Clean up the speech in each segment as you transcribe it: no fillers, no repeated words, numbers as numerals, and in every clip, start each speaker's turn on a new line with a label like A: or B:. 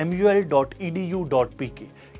A: mul.edu.pk,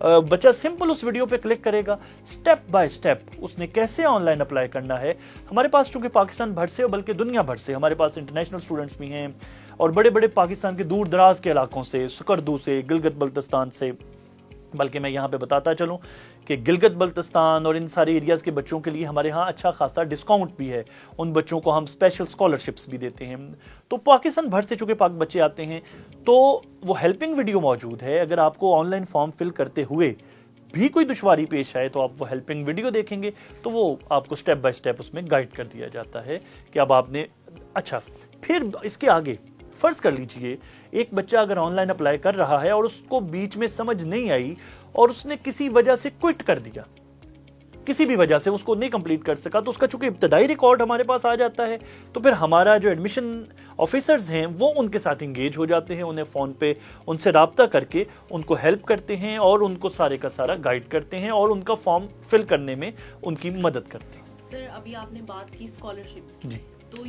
A: بچہ simple اس video پہ click کرے گا, سٹیپ بائی سٹیپ اس نے کیسے آن لائن اپلائی کرنا ہے. ہمارے پاس چونکہ پاکستان بھر سے بلکہ دنیا بھر سے ہمارے پاس انٹرنیشنل اسٹوڈنٹس بھی ہیں, اور بڑے بڑے پاکستان کے دور دراز کے علاقوں سے, سکردو سے, گلگت بلتستان سے, بلکہ میں یہاں پہ بتاتا چلوں کہ گلگت بلتستان اور ان سارے ایریاز کے بچوں کے لیے ہمارے ہاں اچھا خاصا ڈسکاؤنٹ بھی ہے, ان بچوں کو ہم اسپیشل اسکالرشپس بھی دیتے ہیں. تو پاکستان بھر سے چونکہ پاک بچے آتے ہیں تو وہ ہیلپنگ ویڈیو موجود ہے. اگر آپ کو آن لائن فارم فل کرتے ہوئے بھی کوئی دشواری پیش آئے تو آپ وہ ہیلپنگ ویڈیو دیکھیں گے تو وہ آپ کو سٹیپ بائی سٹیپ اس میں گائیڈ کر دیا جاتا ہے کہ اب آپ نے اچھا. پھر اس کے آگے فرض کر لیجئے ایک بچہ اگر آن لائن اپلائی کر رہا ہے اور اس کو بیچ میں سمجھ نہیں آئی اور اس نے کسی وجہ سے کوئٹ کر دیا, کسی بھی وجہ سے اس کو نہیں کمپلیٹ کر سکا, تو اس کا چونکہ ابتدائی ریکارڈ ہمارے پاس آ جاتا ہے تو پھر ہمارا جو ایڈمیشن آفیسرز ہیں وہ ان کے ساتھ انگیج ہو جاتے ہیں, انہیں فون پہ ان سے رابطہ کر کے ان کو ہیلپ کرتے ہیں اور ان کو سارے کا سارا گائیڈ کرتے ہیں اور ان کا فارم فل کرنے میں ان کی مدد کرتے ہیں.
B: سر ابھی آپ نے بات کی اسکالرشپس کی,
A: جی
B: تو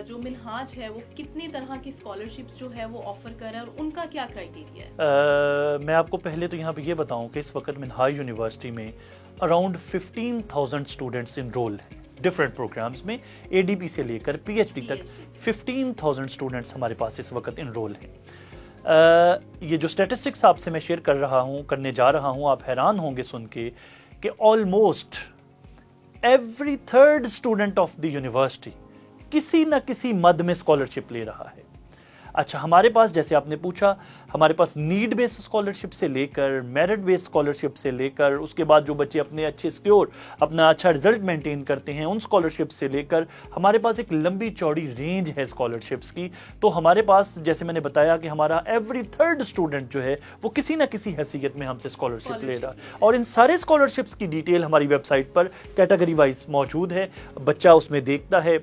B: جو منہاج ہے وہ کتنی طرح کی اسکالرشپس جو ہے وہ آفر کر رہا ہے اور ان کا کیا کرائیٹیریا ہے؟
A: میں آپ کو پہلے تو یہاں پہ یہ بتاؤں کہ اس وقت منہاج یونیورسٹی میں اراؤنڈ 15,000 اسٹوڈنٹس انرول ہیں ڈفرینٹ پروگرامز میں, اے ڈی پی سے لے کر پی ایچ ڈی تک 15,000 اسٹوڈنٹس ہمارے پاس اس وقت انرول ہیں. یہ جو اسٹیٹسٹکس آپ سے میں شیئر کرنے جا رہا ہوں, آپ حیران ہوں گے سن کے کہ almost every third student of the university کسی نہ کسی مد میں اسکالرشپ لے رہا ہے. اچھا, ہمارے پاس جیسے آپ نے پوچھا, ہمارے پاس نیڈ بیس اسکالرشپ سے لے کر میرٹ بیس اسکالرشپ سے لے کر اس کے بعد جو بچے اپنے اچھے سکیور اپنا اچھا رزلٹ مینٹین کرتے ہیں ان اسکالرشپ سے لے کر ہمارے پاس ایک لمبی چوڑی رینج ہے اسکالرشپس کی. تو ہمارے پاس جیسے میں نے بتایا کہ ہمارا ایوری تھرڈ اسٹوڈنٹ جو ہے وہ کسی نہ کسی حیثیت میں ہم سے اسکالرشپ لے رہا ہے, اور ان سارے اسکالرشپس کی ڈیٹیل ہماری ویب سائٹ پر کیٹیگری وائز موجود ہے. بچہ اس میں دیکھتا ہے,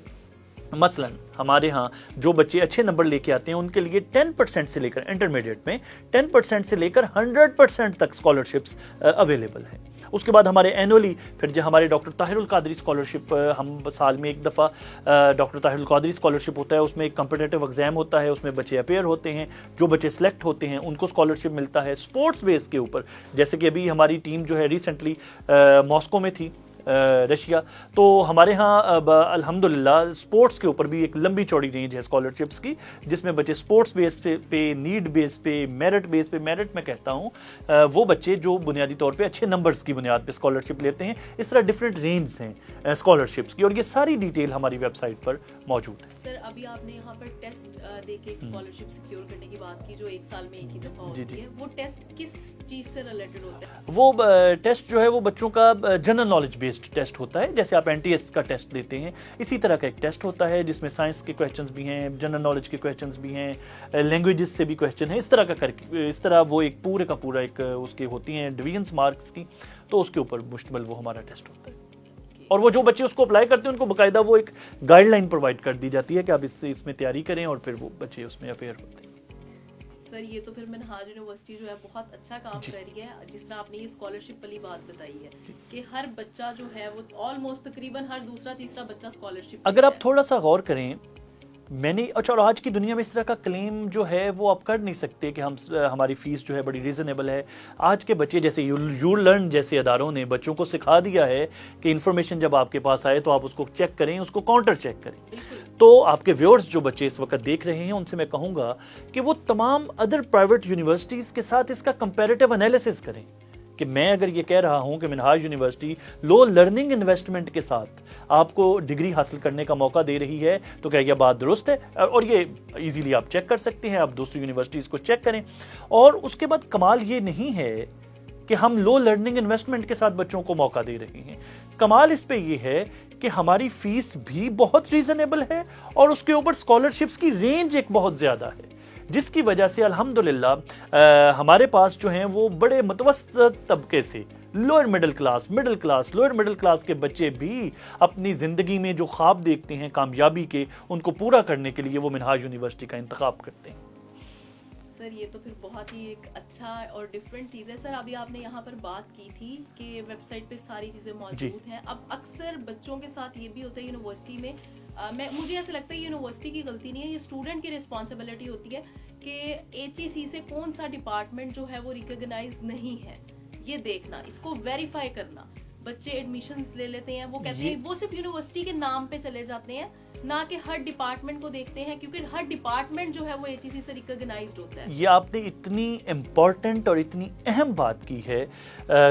A: مثلا ہمارے ہاں جو بچے اچھے نمبر لے کے آتے ہیں ان کے لیے 10% سے لے کر انٹرمیڈیٹ میں 10% سے لے کر 100% تک اسکالرشپس اویلیبل ہیں. اس کے بعد ہمارے اینولی پھر جو ہمارے ڈاکٹر طاہر القادری اسکالرشپ, ہم سال میں ایک دفعہ ڈاکٹر طاہر القادری اسکالرشپ ہوتا ہے, اس میں ایک کمپٹیٹیو ایگزام ہوتا ہے, اس میں بچے اپیئر ہوتے ہیں, جو بچے سلیکٹ ہوتے ہیں ان کو اسکالرشپ ملتا ہے اسپورٹس بیس کے اوپر. جیسے کہ ابھی ہماری ٹیم جو ہے ریسنٹلی ماسکو میں تھی رشیا, تو ہمارے ہاں الحمدللہ اسپورٹس کے اوپر بھی ایک لمبی چوڑی رینج ہے اسکالرشپس کی, جس میں بچے اسپورٹس بیس پہ نیڈ بیس پہ میرٹ بیس پہ, میرٹ میں کہتا ہوں وہ بچے جو بنیادی طور پہ اچھے نمبرز کی بنیاد پہ اسکالرشپ لیتے ہیں. اس طرح ڈفرینٹ رینجز ہیں اسکالرشپس کی, اور یہ ساری ڈیٹیل ہماری ویب سائٹ پر موجود ہے.
B: سر ابھی آپ نے یہاں پر ٹیسٹ دے کے اسکالرشپ سیکیور کرنے کی بات کی جو ایک سال میں ایک ہی دفعہ ہوتی ہے, وہ ٹیسٹ کس چیز سے ریلیٹڈ ہوتا ہے؟
A: وہ ٹیسٹ جو ہے وہ بچوں کا جنرل نالج بیسڈ ٹیسٹ ہوتا ہے, جیسے آپ این ٹی ایس کا ٹیسٹ دیتے ہیں اسی طرح کا ایک ٹیسٹ ہوتا ہے جس میں سائنس کے کویسچنز بھی ہیں, جنرل نالج کے کویسچنز بھی ہیں, لینگویجز سے بھی کویسچن ہیں, اس طرح کا کر کے اس طرح وہ ایک پورے کا پورا ایک اس کے ہوتی ہیں ڈویژنس مارکس کی, تو اس کے اوپر مشتمل وہ ہمارا ٹیسٹ ہوتا ہے. اور وہ جو بچے اس کو اپلائی کرتے ہیں ان کو باقاعدہ وہ ایک گائیڈ لائن پرووائڈ کر دی جاتی ہے کہ آپ اس میں تیاری کریں, اور پھر وہ بچے اس میں افیئر ہوتے ہیں.
B: سر یہ تو پھر منہاج یونیورسٹی جو ہے بہت اچھا کام کر رہی ہے, جس طرح آپ نے یہ اسکالرشپ والی بات بتائی ہے کہ ہر بچہ جو ہے وہ آلموسٹ تقریباً ہر دوسرا تیسرا بچہ اسکالرشپ.
A: اگر آپ تھوڑا سا غور کریں, میں نے اچھا, اور آج کی دنیا میں اس طرح کا کلیم جو ہے وہ آپ کر نہیں سکتے کہ ہماری فیس جو ہے بڑی ریزنیبل ہے. آج کے بچے جیسے یو لرن جیسے اداروں نے بچوں کو سکھا دیا ہے کہ انفارمیشن جب آپ کے پاس آئے تو آپ اس کو چیک کریں, اس کو کاؤنٹر چیک کریں. تو آپ کے ویورز جو بچے اس وقت دیکھ رہے ہیں ان سے میں کہوں گا کہ وہ تمام ادر پرائیویٹ یونیورسٹیز کے ساتھ اس کا کمپیریٹیو انالیسس کریں کہ میں اگر یہ کہہ رہا ہوں کہ منہاج یونیورسٹی لو لرننگ انویسٹمنٹ کے ساتھ آپ کو ڈگری حاصل کرنے کا موقع دے رہی ہے, تو کیا یہ بات درست ہے؟ اور یہ ایزیلی آپ چیک کر سکتے ہیں, آپ دوسری یونیورسٹیز کو چیک کریں. اور اس کے بعد کمال یہ نہیں ہے کہ ہم لو لرننگ انویسٹمنٹ کے ساتھ بچوں کو موقع دے رہے ہیں, کمال اس پہ یہ ہے کہ ہماری فیس بھی بہت ریزنیبل ہے اور اس کے اوپر اسکالرشپس کی رینج ایک بہت زیادہ ہے, جس کی وجہ سے الحمدللہ ہمارے پاس جو ہیں وہ بڑے متوسط طبقے سے lower middle class, lower middle class کے بچے بھی اپنی زندگی میں جو خواب دیکھتے ہیں کامیابی کے, ان کو پورا کرنے کے لیے وہ منہاج یونیورسٹی کا انتخاب کرتے ہیں.
B: سر یہ تو پھر بہت ہی ایک اچھا اور ڈفرینٹ چیز ہے. سر ابھی آپ نے یہاں پر بات کی تھی کہ ویب سائٹ پہ ساری چیزیں موجود ہیں. اب اکثر بچوں کے ساتھ یہ بھی ہوتا ہے یونیورسٹی میں, مجھے ایسا لگتا ہے یونیورسٹی کی غلطی نہیں ہے, یہ اسٹوڈنٹ کی رسپانسبلٹی ہوتی ہے کہ ایچ ای سی سے کون سا ڈپارٹمنٹ جو ہے وہ ریکگنائز نہیں ہے. یہ دیکھنا, اس کو ویریفائی کرنا. بچے ایڈمیشن لے لیتے ہیں, وہ کہتے ہیں وہ صرف یونیورسٹی کے نام پہ چلے جاتے ہیں, نہ کہ ہر ڈپارٹمنٹ کو دیکھتے ہیں, کیونکہ ہر ڈپارٹمنٹ جو ہے وہ ATC سے ریکگنائزڈ ہوتا ہے.
A: یہ آپ نے اتنی امپورٹنٹ اور اتنی اہم بات کی ہے,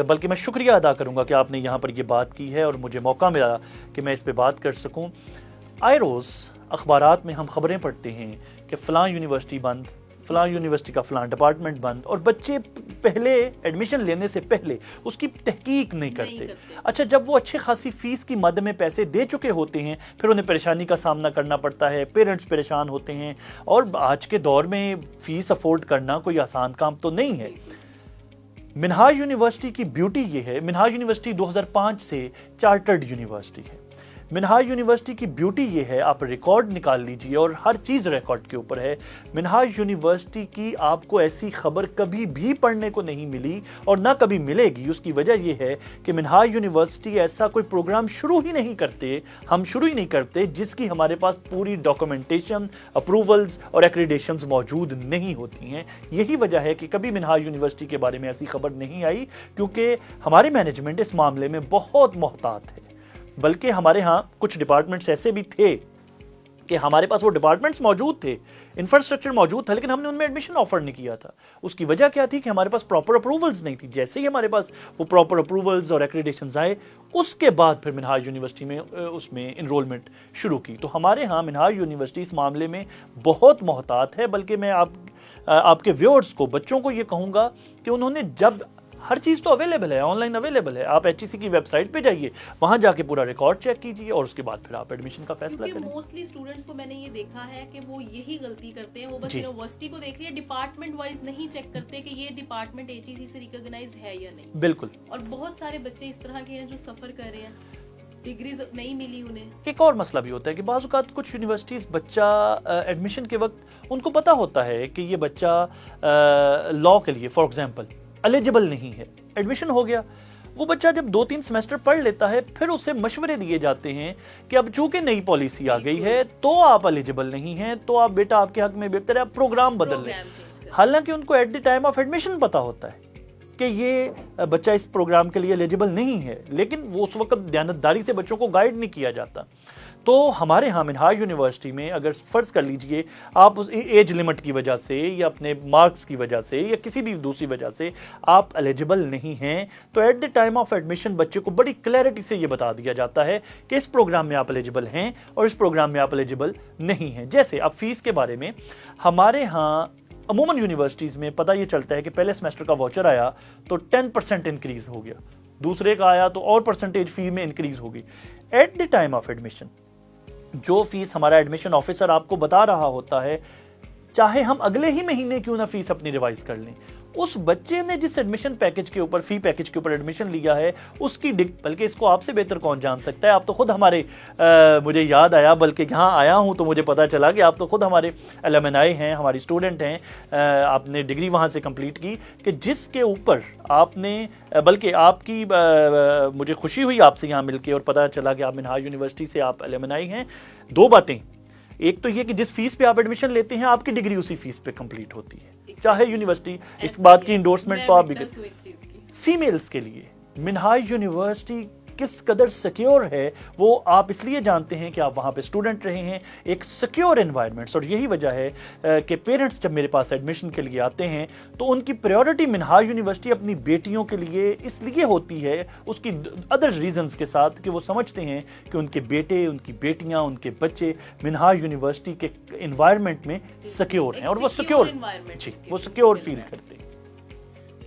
A: بلکہ میں شکریہ ادا کروں گا کہ آپ نے یہاں پر یہ بات کی ہے اور مجھے موقع ملا کہ میں اس پہ بات کر سکوں. آئے روز اخبارات میں ہم خبریں پڑھتے ہیں کہ فلاں یونیورسٹی بند, فلاں یونیورسٹی کا فلاں ڈپارٹمنٹ بند, اور بچے پہلے ایڈمیشن لینے سے پہلے اس کی تحقیق نہیں کرتے. اچھا, جب وہ اچھے خاصی فیس کی مد میں پیسے دے چکے ہوتے ہیں, پھر انہیں پریشانی کا سامنا کرنا پڑتا ہے, پیرنٹس پریشان ہوتے ہیں, اور آج کے دور میں فیس افورڈ کرنا کوئی آسان کام تو نہیں ہے. منہاج یونیورسٹی کی بیوٹی یہ ہے, منہاج یونیورسٹی 2005 سے چارٹرڈ یونیورسٹی ہے. منہاج یونیورسٹی کی بیوٹی یہ ہے, آپ ریکارڈ نکال لیجئے اور ہر چیز ریکارڈ کے اوپر ہے. منہاج یونیورسٹی کی آپ کو ایسی خبر کبھی بھی پڑھنے کو نہیں ملی اور نہ کبھی ملے گی. اس کی وجہ یہ ہے کہ منہاج یونیورسٹی ایسا کوئی پروگرام شروع ہی نہیں کرتے جس کی ہمارے پاس پوری ڈاکومنٹیشن, اپروولز اور ایکریڈیشنز موجود نہیں ہوتی ہیں. یہی وجہ ہے کہ کبھی منہاج یونیورسٹی کے بارے میں ایسی خبر نہیں آئی, کیونکہ ہماری مینجمنٹ اس معاملے میں بہت محتاط ہے. بلکہ ہمارے ہاں کچھ ڈپارٹمنٹس ایسے بھی تھے کہ ہمارے پاس وہ ڈپارٹمنٹس موجود تھے, انفراسٹرکچر موجود تھا, لیکن ہم نے ان میں ایڈمیشن آفر نہیں کیا تھا. اس کی وجہ کیا تھی کہ ہمارے پاس پراپر اپروولز نہیں تھی. جیسے ہی ہمارے پاس وہ پراپر اپروولز اور ایکریڈیشنز آئے, اس کے بعد پھر منہاج یونیورسٹی میں اس میں انرولمنٹ شروع کی. تو ہمارے ہاں منہاج یونیورسٹی اس معاملے میں بہت محتاط ہے. بلکہ میں آپ کے ویورز کو, بچوں کو یہ کہوں گا کہ انہوں نے, جب ہر چیز تو اویلیبل ہے, آن لائن اویلیبل ہے, آپ HEC کی ویب سائٹ پہ جائیے, وہاں جا کے پورا ریکارڈ چیک کیجیے اور اس کے بعد پھر آپ ایڈمیشن کا فیصلہ کریں.
B: کیونکہ موسٹلی اسٹوڈنٹس کو میں نے یہ دیکھا ہے کہ وہ یہی غلطی کرتے ہیں, وہ بس یونیورسٹی کو دیکھ لیا, ڈپارٹمنٹ وائز نہیں چیک کرتے کہ یہ ڈپارٹمنٹ HEC سے ریکگنائزڈ ہے یا نہیں.
A: بالکل.
B: اور بہت سارے بچے اس طرح کے ہیں جو سفر کر رہے ہیں, ڈگریز نہیں ملی انہیں.
A: ایک اور مسئلہ بھی ہوتا ہے کہ بعض اوقات کچھ یونیورسٹیز بچہ ایڈمیشن کے وقت ان کو پتا ہوتا ہے کہ یہ بچہ لاء کے لیے فار ایگزامپل ایلیجبل نہیں ہے, ایڈمیشن ہو گیا, وہ بچہ جب 2-3 سیمسٹر پڑھ لیتا ہے, پھر اسے مشورے دیے جاتے ہیں کہ اب چونکہ نئی پالیسی آ گئی ہے تو آپ ایلیجبل نہیں ہیں, تو آپ بیٹا آپ کے حق میں بہتر ہے آپ پروگرام بدل لیں. حالانکہ ان کو at the time of admission پتا ہوتا ہے کہ یہ بچہ اس پروگرام کے لیے ایلیجبل نہیں ہے, لیکن وہ اس وقت دیانتداری سے بچوں کو گائیڈ نہیں کیا جاتا. تو ہمارے ہاں منہاج یونیورسٹی میں اگر فرض کر لیجئے آپ اس ایج لمٹ کی وجہ سے یا اپنے مارکس کی وجہ سے یا کسی بھی دوسری وجہ سے آپ ایلیجبل نہیں ہیں, تو at the time of admission بچے کو بڑی کلیئرٹی سے یہ بتا دیا جاتا ہے کہ اس پروگرام میں آپ ایلیجبل ہیں اور اس پروگرام میں آپ ایلیجبل نہیں ہیں. جیسے اب فیس کے بارے میں ہمارے ہاں عموماً یونیورسٹیز میں پتہ یہ چلتا ہے کہ پہلے سیمسٹر کا واچر آیا تو 10% انکریز ہو گیا, دوسرے کا آیا تو اور پرسنٹیج فی میں انکریز ہوگی. At the time of admission جو فیس ہمارا ایڈمیشن آفیسر آپ کو بتا رہا ہوتا ہے, چاہے ہم اگلے ہی مہینے کیوں نہ فیس اپنی ریوائز کر لیں, اس بچے نے جس ایڈمیشن پیکج کے اوپر, فی پیکج کے اوپر ایڈمیشن لیا ہے, اس کی بلکہ اس کو آپ سے بہتر کون جان سکتا ہے. آپ تو خود ہمارے مجھے یاد آیا, بلکہ یہاں آیا ہوں تو مجھے پتا چلا کہ آپ تو خود ہمارے الومنائی ہیں, ہماری اسٹوڈنٹ ہیں, آپ نے ڈگری وہاں سے کمپلیٹ کی, کہ جس کے اوپر آپ نے, بلکہ آپ کی مجھے خوشی ہوئی آپ سے یہاں مل کے اور پتا چلا کہ آپ منہاج یونیورسٹی سے آپ الومنائی ہیں. دو باتیں, ایک تو یہ کہ جس فیس پہ آپ ایڈمیشن لیتے ہیں آپ کی ڈگری اسی فیس پہ کمپلیٹ ہوتی ہے, چاہے یونیورسٹی اس بات کی انڈورسمنٹ تو آپ بھی کریں. فیمیلز کے لیے منہاج یونیورسٹی کس قدر سیکیور ہے وہ آپ اس لیے جانتے ہیں کہ آپ وہاں پہ اسٹوڈنٹ رہے ہیں, ایک سیکیور انوائرمنٹس. اور یہی وجہ ہے کہ پیرنٹس جب میرے پاس ایڈمیشن کے لیے آتے ہیں تو ان کی پریورٹی منہاج یونیورسٹی اپنی بیٹیوں کے لیے اس لیے ہوتی ہے, اس کی ادر ریزنز کے ساتھ, کہ وہ سمجھتے ہیں کہ ان کے بیٹے, ان کی بیٹیاں, ان کے بچے منہاج یونیورسٹی کے انوائرمنٹ میں سیکیور ہیں, اور وہ سیکیور, جی وہ سیکیور فیل کرتے ہیں.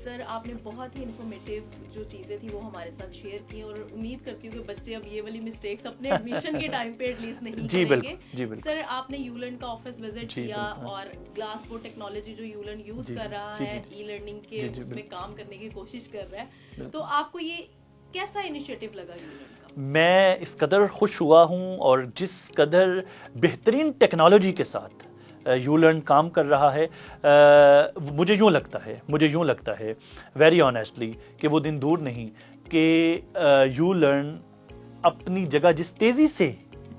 B: سر آپ نے بہت ہی انفارمیٹیو جو چیزیں تھیں وہ ہمارے ساتھ شیئر کی, اور امید کرتی ہوں کہ بچے اب یہ والی مسٹیکس اپنے ایڈمیشن کے ٹائم پہ ایٹ لیسٹ نہیں کریں گے.
A: جی بالکل.
B: سر آپ نے یولرن کا آفس وزٹ کیا اور گلاس بورڈ ٹیکنالوجی جو یولرن یوز کر رہا ہے ای لرننگ کے اس میں کام کرنے کی کوشش کر رہا ہے, تو آپ کو یہ کیسا انیشیٹو لگا یولرن کا؟
A: میں اس قدر خوش ہوا ہوں, اور جس قدر بہترین ٹیکنالوجی کے ساتھ یولرن کام کر رہا ہے, مجھے یوں لگتا ہے ویری آنیسٹلی کہ وہ دن دور نہیں کہ یولرن اپنی جگہ جس تیزی سے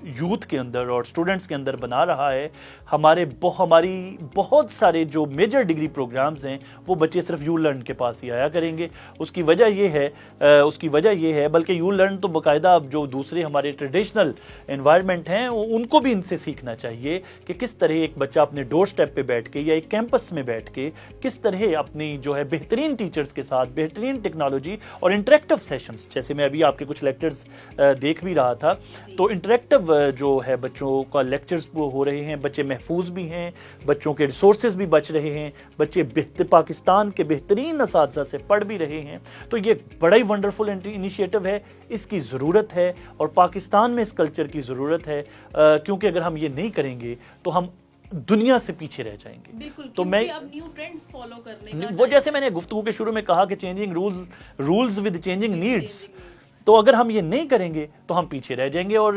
A: یوتھ کے اندر اور اسٹوڈنٹس کے اندر بنا رہا ہے. ہماری بہت سارے جو میجر ڈگری پروگرامز ہیں وہ بچے صرف یو لرن کے پاس ہی آیا کریں گے. اس کی وجہ یہ ہے بلکہ یو لرن تو باقاعدہ جو دوسرے ہمارے ٹریڈیشنل انوائرمنٹ ہیں ان کو بھی ان سے سیکھنا چاہیے کہ کس طرح ایک بچہ اپنے ڈور سٹیپ پہ بیٹھ کے یا ایک کیمپس میں بیٹھ کے کس طرح اپنی جو ہے بہترین ٹیچرز کے ساتھ بہترین ٹیکنالوجی اور انٹریکٹیو سیشنز, جیسے میں ابھی آپ کے کچھ لیکچرز دیکھ بھی رہا تھا, تو انٹریکٹیو جو ہے بچوں کا لیکچرز ہو رہے ہیں, بچے محفوظ بھی ہیں, بچوں کے ریسورسز بھی بچ رہے ہیں, بچے پاکستان کے بہترین اساتذہ سے پڑھ بھی رہے ہیں. تو یہ بڑا ہی ونڈرفل انیشیٹو ہے, اس کی ضرورت ہے اور پاکستان میں اس کلچر کی ضرورت ہے, کیونکہ اگر ہم یہ نہیں کریں گے تو ہم دنیا سے پیچھے رہ جائیں گے.
B: بالکل,
A: تو میں
B: اب نیو ٹرینڈز فالو کرنے
A: وہ جیسے میں نے گفتگو کے شروع میں کہا کہ changing rules with changing needs, تو اگر ہم یہ نہیں کریں گے تو ہم پیچھے رہ جائیں گے. اور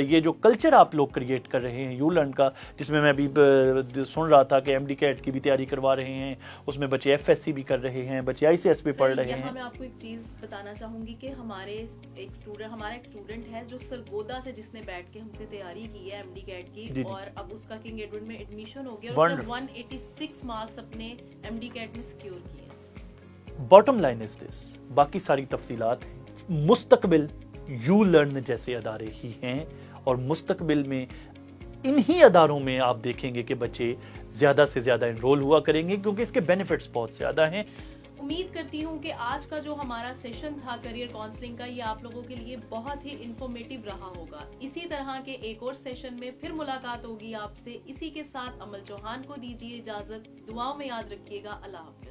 A: یہ جو کلچر آپ لوگ کریٹ کر رہے ہیں یو لرن کا, جس میں ابھی سن رہا تھا کہ ایم ڈی کیٹ کی بھی تیاری کروا رہے ہیں, اس میں بچے ایف ایس سی بھی کر رہے ہیں, بچے آئی سی ایس بھی پڑھ رہے ہیں.
B: میں آپ کو ایک چیز بتانا چاہوں گی کہ ہمارا ایک اسٹوڈنٹ ہے جو سرگودا سے, جس نے بیٹھ کے ہم سے تیاری کی ہے ایم ڈی کیٹ کی, اور اب اس کا کنگ ایڈورڈ میں ایڈمیشن ہو گیا اور اس نے 186 مارکس اپنے ایم ڈی کیٹ میں سیکیور کیے.
A: باٹم لائن از دس, باقی ساری تفصیلات ہیں. مستقبل یو لرن جیسے ادارے ہی ہیں, اور مستقبل میں انہی اداروں میں آپ دیکھیں گے کہ بچے زیادہ سے زیادہ انرول ہوا کریں گے, کیونکہ اس کے بینیفٹس بہت زیادہ ہیں.
B: امید کرتی ہوں کہ آج کا جو ہمارا سیشن تھا کریئر کاؤنسلنگ کا, یہ آپ لوگوں کے لیے بہت ہی انفارمیٹیو رہا ہوگا. اسی طرح کے ایک اور سیشن میں پھر ملاقات ہوگی آپ سے. اسی کے ساتھ امل چوہان کو دیجیے اجازت. دعاؤں میں یاد رکھیے گا. اللہ حافظ.